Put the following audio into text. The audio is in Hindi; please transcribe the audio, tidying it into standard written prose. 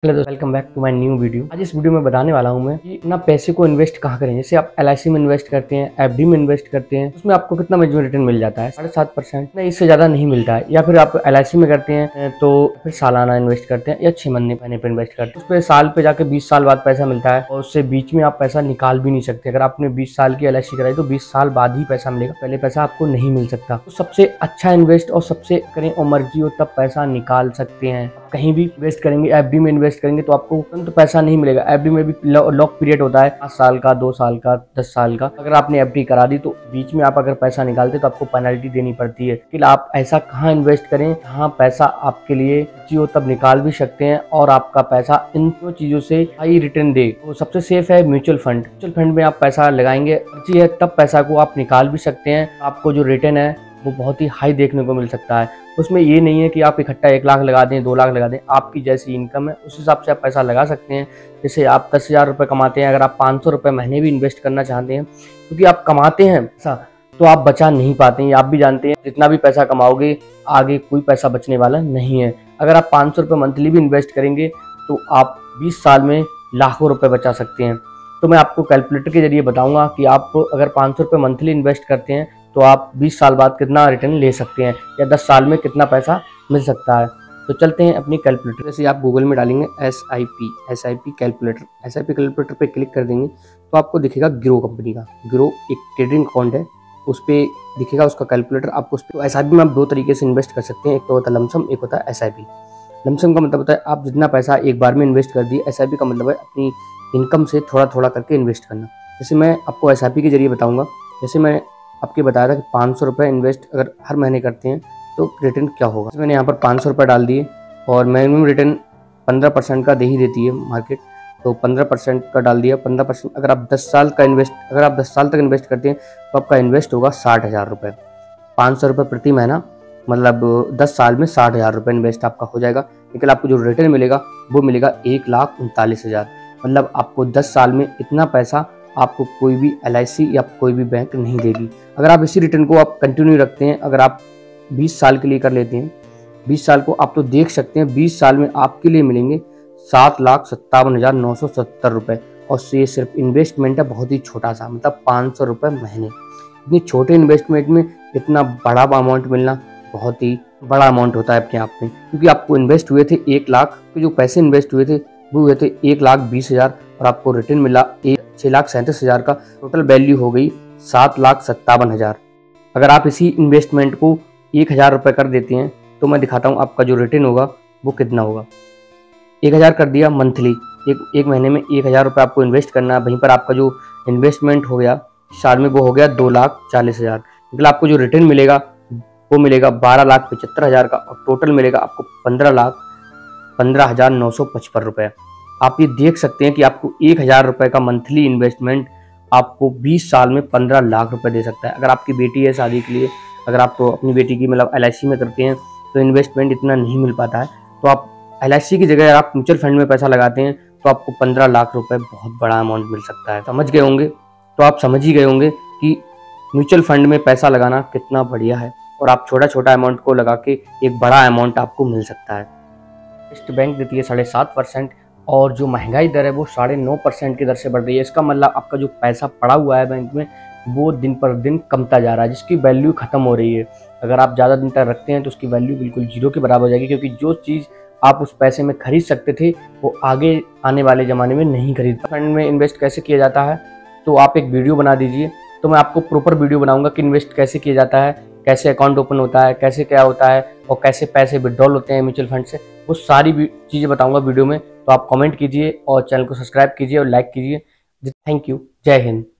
हेलो दोस्तों, welcome back to my new video. आज इस वीडियो में बताने वाला हूं मैं कि अपना पैसे को इन्वेस्ट कहाँ करें। जैसे आप LIC में इन्वेस्ट करते हैं, FD में इन्वेस्ट करते हैं, उसमें आपको कितना मैक्सिमम रिटर्न मिल जाता है? 7.5%। नहीं, इससे ज़्यादा नहीं मिलता है। या फिर आप LIC में करते हैं तो फिर सालाना इन्वेस्ट करते हैं या 6 महीने पर इन्वेस्ट करते हैं, उस पर साल पे जाकर 20 साल बाद पैसा मिलता है और उससे बीच में आप पैसा निकाल भी नहीं सकते। अगर आपने 20 साल की LIC कराई तो 20 साल बाद ही पैसा मिलेगा, पहले पैसा आपको नहीं मिल सकता। तो सबसे अच्छा इन्वेस्ट और सबसे करें और मर्जी हो तब पैसा निकाल सकते हैं। कहीं भी इन्वेस्ट करेंगे, FD में इन्वेस्ट करेंगे तो आपको तुरंत पैसा नहीं मिलेगा। FD में भी लॉक पीरियड होता है 5 साल का, 2 साल का, 10 साल का। अगर आपने FD करा दी तो बीच में आप अगर पैसा निकालते तो आपको पेनल्टी देनी पड़ती है। कि आप ऐसा कहाँ इन्वेस्ट करें जहाँ पैसा आपके लिए जियो तब निकाल भी सकते हैं और आपका पैसा इन दो चीजों से हाई रिटर्न दे। तो सबसे सेफ है म्यूचुअल फंड। म्यूचुअल फंड में आप पैसा लगाएंगे, अच्छी है तब पैसा को आप निकाल भी सकते हैं। आपको जो रिटर्न है वो बहुत ही हाई देखने को मिल सकता है। उसमें ये नहीं है कि आप इकट्ठा 1 लाख लगा दें, 2 लाख लगा दें। आपकी जैसी इनकम है उस हिसाब से आप पैसा लगा सकते हैं। जैसे आप 10,000 रुपये कमाते हैं, अगर आप 500 रुपये महीने भी इन्वेस्ट करना चाहते हैं, क्योंकि आप कमाते हैं पैसा तो आप बचा नहीं पाते हैं। आप भी जानते हैं जितना भी पैसा कमाओगे आगे कोई पैसा बचने वाला नहीं है। अगर आप 500 रुपये मंथली भी इन्वेस्ट करेंगे तो आप 20 साल में लाखों रुपये बचा सकते हैं। तो मैं आपको कैलकुलेटर के जरिए बताऊंगा कि आप अगर 500 रुपये मंथली इन्वेस्ट करते हैं तो आप 20 साल बाद कितना रिटर्न ले सकते हैं या 10 साल में कितना पैसा मिल सकता है। तो चलते हैं अपनी कैलकुलेटर। जैसे आप गूगल में डालेंगे SIP कैलकुलेटर, SIP कैलकुलेटर पे क्लिक कर देंगे तो आपको दिखेगा ग्रो कंपनी का। ग्रो एक ट्रेडिंग अकाउंट है, उस पर दिखेगा उसका कैलकुलेटर। आपको उस पर SIP में आप 2 तरीके से इन्वेस्ट कर सकते हैं। एक तो होता है लमसम, एक होता है SIP। लमसम का मतलब होता है आप जितना पैसा एक बार में इन्वेस्ट कर दिए। SIP का मतलब है अपनी इनकम से थोड़ा थोड़ा करके इन्वेस्ट करना। जैसे मैं आपको SIP के जरिए बताऊँगा। जैसे मैं आपके बताया था कि 500 रुपये इन्वेस्ट अगर हर महीने करते हैं तो रिटर्न क्या होगा। मैंने यहाँ पर 500 रुपये डाल दिए और मिनिमम रिटर्न 15% का दे ही देती है मार्केट, तो 15% का डाल दिया। 15% अगर आप 10 साल तक इन्वेस्ट करते हैं तो आपका इन्वेस्ट होगा 60,000 रुपये। 500 रुपये प्रति महीना, मतलब 10 साल में 60,000 रुपये इन्वेस्ट आपका हो जाएगा। लेकिन आपको जो रिटर्न मिलेगा वो मिलेगा 1,39,000। मतलब आपको 10 साल में इतना पैसा आपको कोई भी LIC या कोई भी बैंक नहीं देगी। अगर आप इसी रिटर्न को आप कंटिन्यू रखते हैं, अगर आप 20 साल के लिए कर लेते हैं, 20 साल को आप तो देख सकते हैं 20 साल में आपके लिए मिलेंगे 7,57,970 रुपये। और ये सिर्फ इन्वेस्टमेंट है, बहुत ही छोटा सा, मतलब 500 रुपये महीने। इतनी छोटे इन्वेस्टमेंट में इतना बड़ा अमाउंट मिलना बहुत ही बड़ा अमाउंट होता है अपने आप में। क्योंकि आपको इन्वेस्ट हुए थे 1 लाख, जो पैसे इन्वेस्ट हुए थे वो हुए थे 1,20,000 और आपको रिटर्न मिला 6,37,000 का। टोटल वैल्यू हो गई 7,57,000। अगर आप इसी इन्वेस्टमेंट को 1,000 रुपये कर देते हैं तो मैं दिखाता हूँ आपका जो रिटर्न होगा वो कितना होगा। 1,000 कर दिया मंथली, एक महीने में 1,000 रुपये आपको इन्वेस्ट करना है। वहीं पर आपका जो इन्वेस्टमेंट हो गया साल में वो हो गया 2,40,000। मतलब आपको जो रिटर्न मिलेगा वो मिलेगा 12,75,000 का और टोटल मिलेगा आपको 15,15,955 रुपये। आप ये देख सकते हैं कि आपको 1,000 रुपये का मंथली इन्वेस्टमेंट आपको 20 साल में 15 लाख रुपए दे सकता है। अगर आपकी बेटी है शादी के लिए, अगर आप तो अपनी बेटी की मतलब LIC में करते हैं तो इन्वेस्टमेंट इतना नहीं मिल पाता है। तो आप LIC की जगह आप म्यूचुअल फंड में पैसा लगाते हैं तो आपको 15 लाख रुपए बहुत बड़ा अमाउंट मिल सकता है। समझ गए होंगे, तो आप समझ ही गए होंगे कि म्यूचुअल फंड में पैसा लगाना कितना बढ़िया है और आप छोटा छोटा अमाउंट को लगा के एक बड़ा अमाउंट आपको मिल सकता है। टेस्ट बैंक देती है 7.5% और जो महंगाई दर है वो 9.5% की दर से बढ़ रही है। इसका मतलब आपका जो पैसा पड़ा हुआ है बैंक में वो दिन पर दिन कमता जा रहा है, जिसकी वैल्यू खत्म हो रही है। अगर आप ज़्यादा दिन तक रखते हैं तो उसकी वैल्यू बिल्कुल जीरो के बराबर हो जाएगी, क्योंकि जो चीज़ आप उस पैसे में खरीद सकते थे वो आगे आने वाले ज़माने में नहीं खरीद। फंड में इन्वेस्ट कैसे किया जाता है तो आप एक वीडियो बना दीजिए, तो मैं आपको प्रॉपर वीडियो बनाऊंगा कि इन्वेस्ट कैसे किया जाता है, कैसे अकाउंट ओपन होता है, कैसे क्या होता है और कैसे पैसे विड्रॉल होते हैं म्यूचुअल फंड से। वो सारी चीज़ें बताऊंगा वीडियो में। तो आप कमेंट कीजिए और चैनल को सब्सक्राइब कीजिए और लाइक कीजिए। Thank you. जय हिंद।